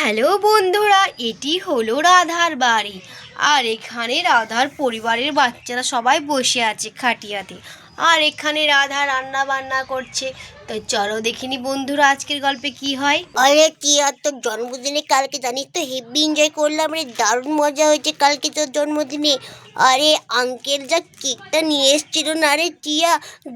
Hello বন্ধুরা, এটি হলো রাধার বাড়ি। আর এখানে রাধার পরিবারের বাচ্চারা সবাই বসে আছে খাটিয়াতে। আর এখানে রাধা রান্না বান্না করছে। তো চলো দেখিনি বন্ধুরা আজকের গল্পে কি হয়। আরে কি আর তোর জন্মদিনে কালকে জানিস তো হেভি এনজয় করলাম রে, দারুণ মজা হয়েছে কালকে তোর জন্মদিনে। আরে আঙ্কেল যা কেকটা নিয়ে এসেছিল না রে টিয়া,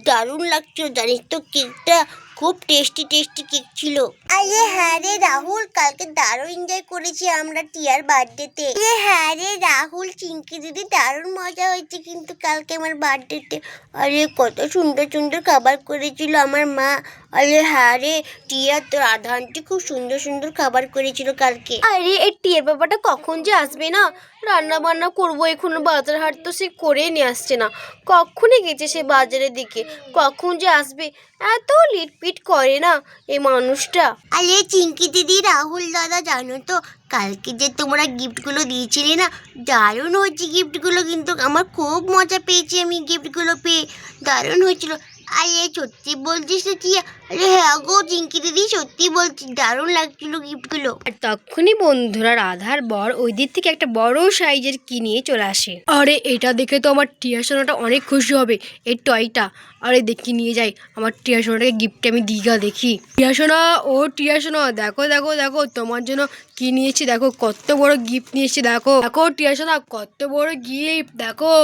দারুণ লাগছিল জানিস তো, কেকটা খুব টেস্টি টেস্টি কেক ছিল। আরে হ্যাঁ রে রাহুল, কালকে দারুণ এনজয় করেছি আমরা টিয়ার বার্থডেতে। হ্যাঁ রে রাহুল, চিঙ্কি দিদি দারুণ মজা হয়েছে কিন্তু কালকে আমার বার্থডেতে। আরে কত সুন্দর সুন্দর খাবার করেছিল আমার মা। আরে হ্যাঁ রে টিয়া, তোর রাধা আন্টি খুব সুন্দর সুন্দর খাবার করেছিল কালকে। আরে এই টিয়ের বাবাটা কখন যে আসবে না, রান্না বান্না করবো এখনো, বাজার হাট তো সে করে নিয়ে আসছে না। কখনই গেছে সে বাজারের দিকে, কখন যে আসবে, এত লিটপিট করে না এই মানুষটা। আরে চিঙ্কি দিদি, রাহুল দাদা, জানো তো কালকে যে তোমরা গিফটগুলো দিয়েছিলে না, দারুণ হয়েছে গিফটগুলো, কিন্তু আমার খুব মজা পেয়েছি আমি গিফটগুলো পেয়ে, দারুণ হয়েছিল। আরে সত্যি বলছিস না টিয়া? আরে হ্যাঁ গো চিঙ্কি দিদি, সত্যি বলছি, দারুণ লাগছিল গিফটগুলো। আর তখনই বন্ধুরা রাধার বর ওই দিক থেকে একটা বড় সাইজের কি নিয়ে চলে আসে। আরে এটা দেখে তো আমার টিয়া সোনাটা অনেক খুশি হবে, এই টয়টা। আরে দেখি নিয়ে যাই, আমার টিয়া সোনাটাকে গিফটে আমি দিঘা দেখি। টিয়া সোনা, ও টিয়া সোনা, দেখো দেখো দেখো তোমার জন্য কি নিয়েছি, দেখো কত বড় গিফট নিয়েছি, দেখো দেখো টিয়া সোনা কত বড় গিফট, দেখো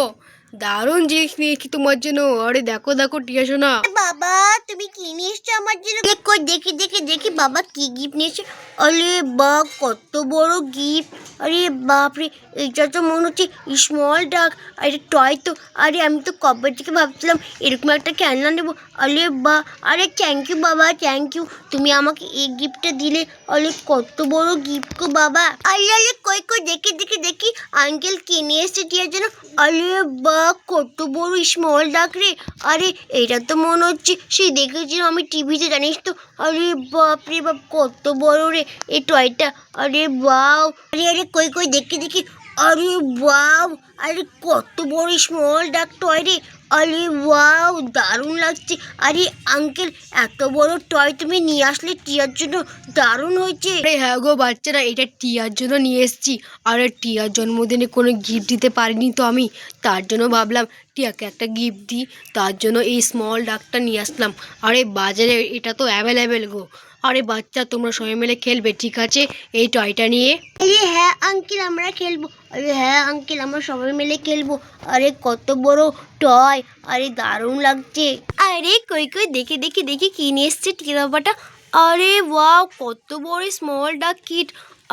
দারুণ জিনিস নিয়েছি তোমার জন্য। আরে দেখো দেখো টিয়া সোনা। বাবা তুমি কি নিয়ে এসছো আমার জন্য? দেখো দেখি দেখি দেখি বাবা কি গিফট নিয়েছে। আরে বা কত বড় গিফট! আরে বাপরে, এটা তো মনে হচ্ছে স্মল ডাক, আরে টয় তো। আরে আমি তো কবে থেকে ভাবছিলাম এরকম একটা খেলনা নেবো। আরে বা, আরে থ্যাংক ইউ বাবা, থ্যাংক ইউ, তুমি আমাকে এই গিফটটা দিলে। আরে কত বড় গিফট গো বাবা। আরে আরে কই কই দেখি দেখি দেখি আঙ্কেল কি নিয়ে এসছে টিয়ার জন্য। আরে বা কত বড় স্মল ডাক রে। আরে এটা তো মনে হচ্ছে সেই দেখেছিলাম আমি টিভিতে, জানিস তো। আরে বাপ রে বাপ, কত বড় রে এই টয়টা। আরে বাও, আরে আরে কই কই দেখি দেখি। আরে বাও, আরে কত বড় স্মল ডাক টয় রে। আরে ওয়াও, দারুণ লাগছে। আরে আঙ্কেল, এত বড় টয় তুমি নিয়ে আসলে টিয়ার জন্য, দারুণ হয়েছে। আরে হ্যাঁ গো বাচ্চারা, এটা টিয়ার জন্য নিয়ে এসেছি। আরে টিয়ার জন্মদিনে কোনো গিফট দিতে পারিনি তো আমি, তার জন্য ভাবলাম টিয়াকে একটা গিফট দিই, তার জন্য এই স্মল ডাকটা নিয়ে আসলাম। আরে বাজারে এটা তো অ্যাভেলেবেল গো। আরে বাচ্চা তোমরা সবাই মিলে খেলবে, ঠিক আছে, এই টয়টা নিয়ে। আরে হ্যাঁ আঙ্কেল আমরা খেলবো। আরে হ্যাঁ আঙ্কেল, আমরা সবাই মিলে খেলবো। আরে কত বড় টয়, আরে দারুণ লাগছে। আরে কই কই দেখি দেখি দেখি কি নিয়ে এসছে টিয়ার বাবাটা। আরে ওয়াও, কত বড় স্মল ডাক কিট।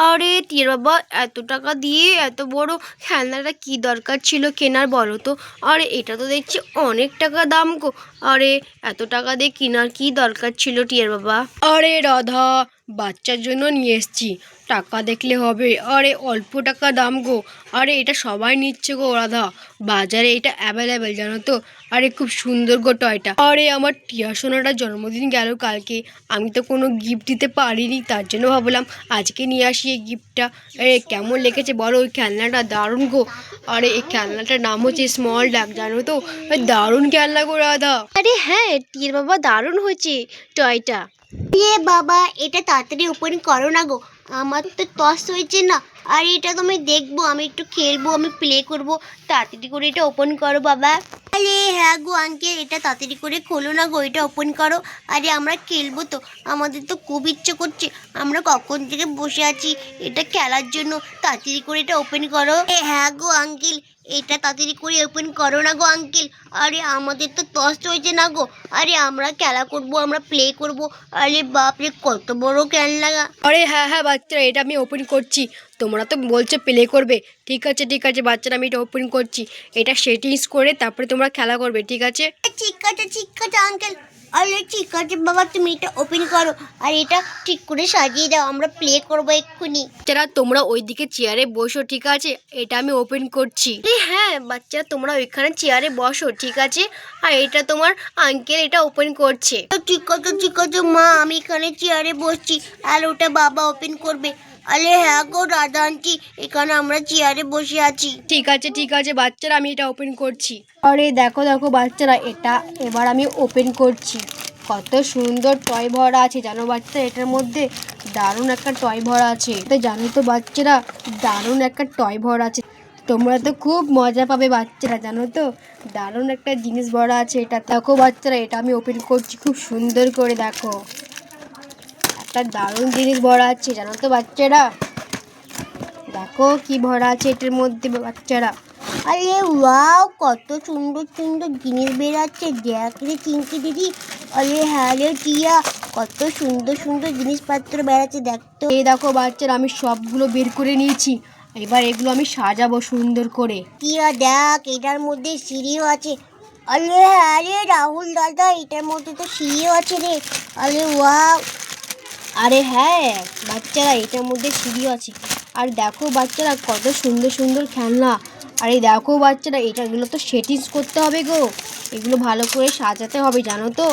আরে টিয়ার বাবা এত টাকা দিয়ে এত বড় খেলনাটা কি দরকার ছিল কেনার বলো তো। আরে এটা তো দেখছি অনেক টাকা দাম গো। আরে এত টাকা দিয়ে কেনার কি দরকার ছিল টিয়ার বাবা? আরে রাধা, বাচ্চার জন্য নিয়ে এসছি, টাকা দেখলে হবে? আরে অল্প টাকা দাম গো। আরে এটা সবাই নিচ্ছে গো রাধা, বাজারে এটা অ্যাভেলেবেল জানো তো। আরে খুব সুন্দর গো টয়টা। আরে আমার টিয়া সোনাটার জন্মদিন গেল কালকে, আমি তো কোনো গিফট দিতে পারিনি, তার জন্য ভাবলাম আজকে নিয়ে আসি এই গিফটটা। আরে কেমন লেগেছে বলো ওই খেলনাটা? দারুণ গো। আরে এই খেলনাটার নাম হচ্ছে স্মল ডাক, জানো তো, দারুণ খেলনা গো রাধা। আরে হ্যাঁ টিয়ার বাবা, দারুণ হয়েছে টয়টা। এ বাবা, এটা তাড়াতাড়ি ওপেন করো না গো, আমার তো টস হয়েছে না। আর এটা তো আমি দেখবো, আমি একটু খেলবো, আমি প্লে করবো, তাড়াতাড়ি করে এটা ওপেন করো বাবা। আরে হ্যাঁ গো আঙ্কেল, এটা তাড়াতাড়ি করে খোলো না গো, এটা ওপেন করো। আরে আমরা খেলবো তো, আমাদের তো খুব ইচ্ছে করছে, আমরা কখন থেকে বসে আছি এটা খেলার জন্য, তাড়াতাড়ি করে এটা ওপেন করো। হ্যাঁ গো আঙ্কেল, এটা তাড়াতাড়ি করে ওপেন করো না গো আঙ্কেল। আরে আমাদের তো টস হয়েছে না গো, আরে আমরা খেলা করবো, আমরা প্লে করবো। আরে বাপরে, কত বড় খেলনা। আরে হ্যাঁ হ্যাঁ বাচ্চারা, এটা আমি ওপেন করছি, তোমরা তো বলছো প্লে করবে, ঠিক আছে বাচ্চারা, আমি এটা ওপেন করছি। এটা সেটিংস করে তারপরে তোমরা খেলা করবে, ঠিক আছে? ঠিক আছে আঙ্কেল। আরে ঠিক আছে বাবা, তুমি এটা ওপেন করো, আর এটা ঠিক করে সাজিয়ে দাও, আমরা প্লে করবো এক্ষুনি। বাচ্চারা তোমরা ওইদিকে চেয়ারে বসো, ঠিক আছে, এটা আমি ওপেন করছি। হ্যাঁ বাচ্চারা তোমরা ওইখানে চেয়ারে বসো, ঠিক আছে, আর এটা তোমার আঙ্কেল এটা ওপেন করছে। ঠিক আছে মা, আমি এখানে চেয়ারে বসছি, আর ওটা বাবা ওপেন করবে। আরে হ্যাঁ গো রাধা আন্টি, এখানে আমরা চেয়ারে বসে আছি। ঠিক আছে বাচ্চারা, আমি এটা ওপেন করছি। আরে দেখো দেখো বাচ্চারা, এটা এবার আমি ওপেন করছি। কত সুন্দর টয় ভরা আছে জানো বাচ্চা, এটার মধ্যে দারুণ একটা টয় ভরা আছে। তো জানো তো বাচ্চারা, দারুণ একটা টয় ভরা আছে। তোমরা তো খুব মজা পাবে বাচ্চারা, জানো তো দারুণ একটা জিনিস ভরা আছে এটা। দেখো বাচ্চারা, এটা আমি ওপেন করছি, খুব সুন্দর করে দেখো, একটা দারুণ জিনিস ভরা আছে জানো তো বাচ্চারা। দেখো কি ভরা আছে এটার মধ্যে বাচ্চারা। আরে ওয়াও, কত সুন্দর সুন্দর জিনিস বেরাচ্ছে, দেখ রে চিঙ্কি দিদি। আরে হ্যাঁ রে টিয়া, কত সুন্দর সুন্দর জিনিসপত্র বেরাচ্ছে দেখ তো। এই দেখো বাচ্চারা, আমি সবগুলো বের করে নিয়েছি, এবার এগুলো আমি সাজাবো সুন্দর করে। টিয়া দেখ, এটার মধ্যে সিঁড়িও আছে। আরে হ্যাঁ রে রাহুল দাদা, এটার মধ্যে তো সিঁড়িও আছে রে। আরে ওয়াও। আরে হ্যাঁ বাচ্চারা, এটার মধ্যে সিঁড়িও আছে। আর দেখো বাচ্চারা, কত সুন্দর সুন্দর খেলনা। আর এই দেখো বাচ্চারা, এটাগুলো তো সেটিংস করতে হবে গো, এগুলো ভালো করে সাজাতে হবে জানো তো,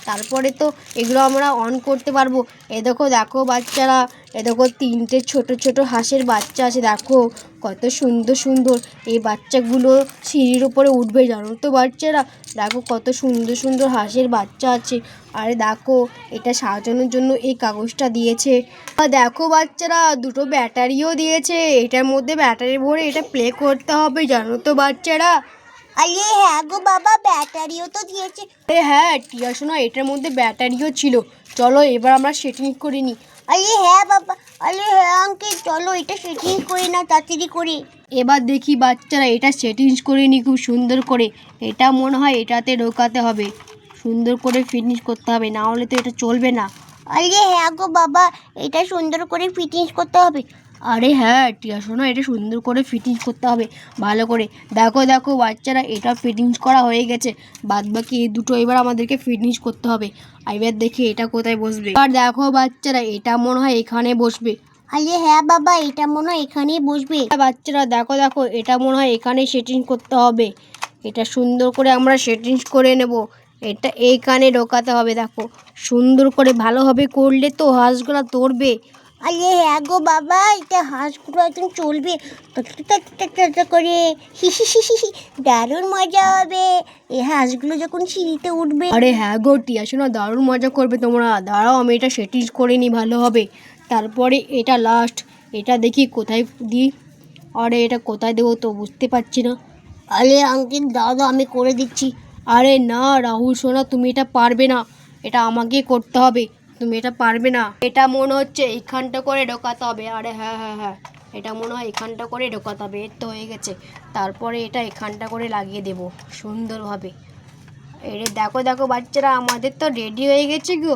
তারপরে তো এগুলো আমরা অন করতে পারবো। এ দেখো দেখো বাচ্চারা, এ দেখো 3টে ছোট ছোট হাঁসের বাচ্চা আছে, দেখো কত সুন্দর সুন্দর। এই বাচ্চাগুলো সিঁড়ির উপরে উঠবে জানো তো বাচ্চারা। দেখো কত সুন্দর সুন্দর হাঁসের বাচ্চা আছে। আরে দেখো, এটা সাজানোর জন্য এই কাগজটা দিয়েছে। আর দেখো বাচ্চারা, দুটো ব্যাটারিও দিয়েছে, এটার মধ্যে ব্যাটারি ভরে এটা প্লে করতে হবে জানো তো বাচ্চারা। আরে হ্যাঁ গো বাবা, ব্যাটারিও তো দিয়েছে। আরে হ্যাঁ টিয়া শোনা, এটার মধ্যে ব্যাটারিও ছিল। চলো এবার আমরা সেটিং করে নিই। আরে হ্যাঁ বাবা, আরে হ্যাঁ আঙ্কেল, চলো এটা সেটিং করে না তাড়াতাড়ি করে। এবার দেখি বাচ্চারা, এটা সেটিংস করে নিই খুব সুন্দর করে। এটা মনে হয় এটাতে ঢোকাতে হবে, সুন্দর করে ফিনিশ করতে হবে, না হলে তো এটা চলবে না। আরে হ্যাঁ গো বাবা, এটা সুন্দর করে ফিটিংস করতে হবে। আরে হ্যাঁ টিয়া শোনো, এটা সুন্দর করে ফিটিংস করতে হবে ভালো করে। দেখো দেখো বাচ্চারা, এটা ফিটিংস করা হয়ে গেছে, বাদ বাকি এই দুটো এবার আমাদেরকে ফিটিংস করতে হবে। এবার দেখি এটা কোথায় বসবে। আর দেখো বাচ্চারা, এটা মনে হয় এখানে বসবে। আরে হ্যাঁ বাবা, এটা মনে হয় এখানেই বসবে। বাচ্চারা দেখো দেখো, এটা মনে হয় এখানে সেটিং করতে হবে। এটা সুন্দর করে আমরা সেটিংস করে নেব, এটা এইখানে ঢোকাতে হবে। দেখো সুন্দর করে ভালোভাবে করলে তো হাঁসগুলো ধরবে। আরে হ্যাঁ গো বাবা, এটা হাঁসগুলো একদম চলবে করে, হি হি হি হি হি, দারুণ মজা হবে এই হাঁসগুলো যখন সিঁড়িতে উঠবে। আরে হ্যাঁ গো টিয়া শোনা, দারুণ মজা করবে তোমরা, দাঁড়াও আমি এটা সেটিংস করে নিই ভালো হবে। তারপরে এটা লাস্ট, এটা দেখি কোথায় দিই। আরে এটা কোথায় দেবো তো বুঝতে পারছি না। আরে আঙ্কেল দাদা, আমি করে দিচ্ছি। আরে না রাহুল সোনা, তুমি এটা পারবে না, এটা আমাকে করতে হবে, তুমি এটা পারবে না। এটা মনে হচ্ছে এইখানটা করে ঢোকাতে হবে। আরে হ্যাঁ হ্যাঁ হ্যাঁ, এটা মনে হয় এখানটা করে ঢোকাতে হবে। এর তো হয়ে গেছে, তারপরে এটা এখানটা করে লাগিয়ে দেব সুন্দরভাবে। এরে দেখো দেখো বাচ্চারা, আমাদের তো রেডি হয়ে গেছে গো।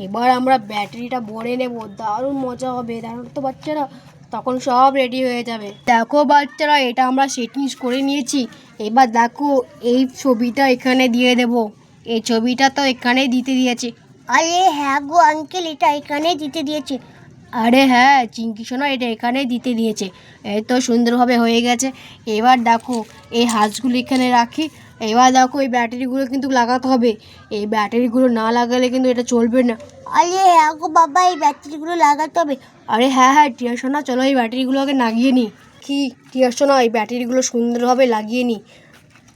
এবার আমরা ব্যাটারিটা ভরে নেব, দারুণ মজা হবে, দারুণ তো বাচ্চারা, তখন সব রেডি হয়ে যাবে। দেখো বাচ্চারা, এটা আমরা সেটিংস করে নিয়েছি। এবার দেখো এই ছবিটা এখানে দিয়ে দেব, এই ছবিটা তো এখানে দিতে দিয়েছে। আরে হ্যাঁ গো আঙ্কেল, এটা এখানে দিতে দিয়েছে। আরে হ্যাঁ চিঙ্কি সোনা, এটা এখানে দিতে দিয়েছে। এই তো সুন্দরভাবে হয়ে গেছে। এবার দেখো এই হাঁসগুলো এখানে রাখি। এবার দেখো এই ব্যাটারিগুলো কিন্তু লাগাতে হবে, এই ব্যাটারিগুলো না লাগালে কিন্তু এটা চলবে না। আরে হ্যাঁ গো বাবা, এই ব্যাটারিগুলো লাগাতে হবে। আরে হ্যাঁ হ্যাঁ টিয়া সোনা, চলো এই ব্যাটারিগুলো আগে লাগিয়ে নিই। কি টিয়া সোনা, এই ব্যাটারিগুলো সুন্দরভাবে লাগিয়ে নিই,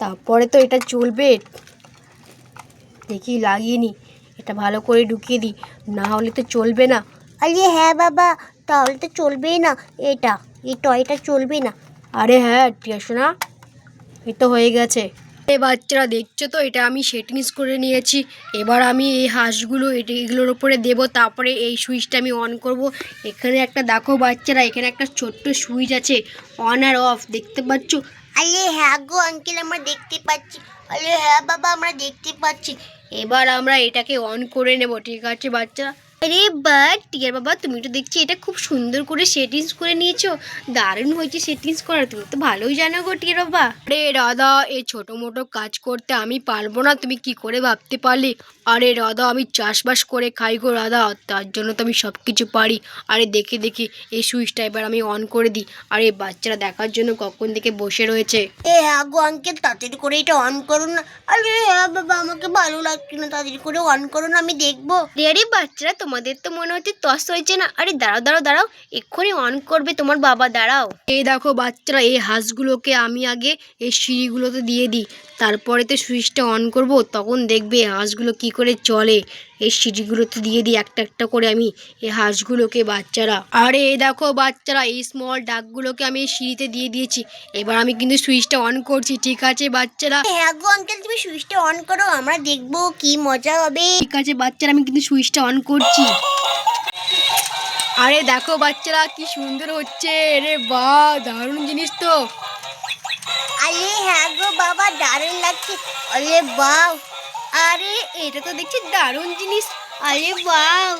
তারপরে তো এটা চলবে। দেখি লাগিয়ে নিই, এটা ভালো করে ঢুকিয়ে দিই, না হলে তো চলবে না। আরে হ্যাঁ বাবা, তাহলে তো চলবেই না, এটা এই টয়টা চলবে না। আরে হ্যাঁ টিয়া সোনা, এই তো হয়ে গেছে। এই বাচ্চারা দেখছো তো, এটা আমি সেটিংস করে নিয়েছি। এবার আমি এই হাঁসগুলো এগুলোর উপরে দেব, তারপরে এই সুইচটা আমি অন করব। এখানে একটা দেখো বাচ্চারা, এখানে একটা ছোট্ট সুইচ আছে, অন আর অফ, দেখতে পাচ্ছ? আরে হ্যাঁ গো আঙ্কেল, আমরা দেখতে পাচ্ছি। আরে হ্যাঁ বাবা, আমরা দেখতে পাচ্ছি। এবার আমরা এটাকে অন করে নেব, ঠিক আছে বাচ্চারা? আরে বাট টিয়ার বাবা, তুমি তো দেখছি এটা খুব সুন্দর করে সেটিংস করে নিয়েছো, দারুণ হয়েছে সেটিংস করা, তুমি তো ভালোই জানো গো টিয়ার বাবা। আরে দাদা, এই ছোটো মোটো কাজ করতে আমি পারবো না, তুমি কি করে ভাবতে পারলে? আরে দাদা, আমি চাষবাস করে খাই গো দাদা, তার জন্য তো আমি সব কিছু পারি। আরে দেখে দেখি এই সুইচটা এবার আমি অন করে দিই। আরে বাচ্চারা দেখার জন্য কখন থেকে বসে রয়েছে। হ্যাঁ গো আঙ্কেল, তাড়াতাড়ি করে এটা অন করুন না। আরে হ্যাঁ বাবা, আমাকে ভালো লাগছে না, তাড়াতাড়ি করে অন করুন, আমি দেখবো। আরে বাচ্চারা, তোমার আমাদের তো মনে হচ্ছে টস হয়েছে না। আরে দাঁড়াও দাঁড়াও দাঁড়াও, এক্ষুনি অন করবে তোমার বাবা, দাঁড়াও। এই দেখো বাচ্চারা, এই হাঁসগুলোকে আমি আগে এই সিঁড়িগুলোতে দিয়ে দিই, তারপরে তো সুইচটা অন করব, তখন দেখবে হাঁসগুলো কি করে চলে। এই সিঁড়িগুলোতে দিয়ে দিই একটা একটা করে আমি এই হাঁসগুলোকে বাচ্চারা। আরে এই দেখো বাচ্চারা, এই স্মল ডাকগুলোকে আমি এই সিঁড়িতে দিয়ে দিয়েছি। এবার আমি কিন্তু সুইচটা অন করছি, ঠিক আছে বাচ্চারা? হ্যাঁ গো আঙ্কেল, তুমি সুইচটা অন করো, আমরা দেখবো কি মজা হবে। ঠিক আছে বাচ্চারা, আমি কিন্তু সুইচটা অন করছি। আরে দেখো বাচ্চারা, কি সুন্দর হচ্ছে রে, বাহ দারুণ জিনিস তো। আরে হ্যাঁ গো বাবা, দারুণ লাগছে। আরে বাহ, আরে এটা তো দেখছি দারুণ জিনিস। আরে বাহ,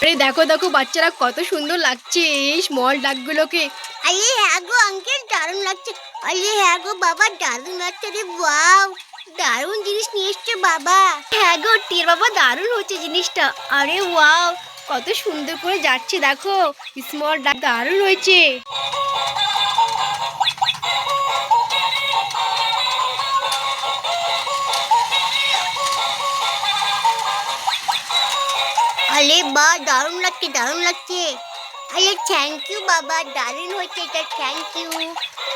আরে দেখো দেখো বাচ্চারা, কত সুন্দর লাগছে এই স্মল ডাকগুলোকে। আরে হ্যাঁ গো আঙ্কেল, দারুণ লাগছে। আরে হ্যাঁ গো বাবা, দারুণ লাগছে রে, ওয়াও দারুণ জিনিস নিয়ে এসছে বাবা। হ্যাঁ গো টিয়ার বাবা, দারুণ হচ্ছে জিনিসটা। আরে ওয়াও, কত সুন্দর করে যাচ্ছে দেখো, স্মল ডাক দারুণ হয়েছে। আরে বাহ, দারুণ লাগছে দারুণ লাগছে। আরে থ্যাংক ইউ বাবা, দারুণ হয়েছে এটা, থ্যাংক ইউ।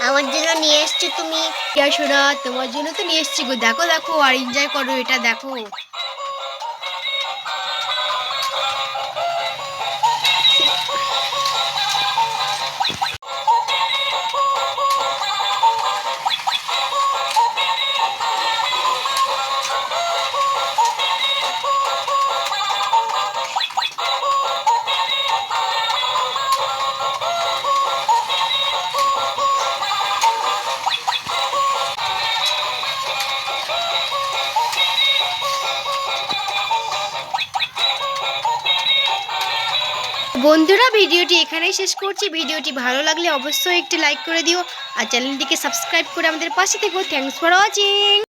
আমার জন্য নিয়ে এসছো তুমি। টিয়া সোনা, তোমার জন্য তো নিয়ে এসছি গো, দেখো দেখো আর এনজয় করো, এটা দেখো। বন্ধুরা, ভিডিওটি এখানেই শেষ করছি। ভিডিওটি ভালো লাগলে অবশ্যই একটি লাইক করে দিও আর চ্যানেলটিকে সাবস্ক্রাইব করে আমাদের পাশে থেকো। Thanks for watching.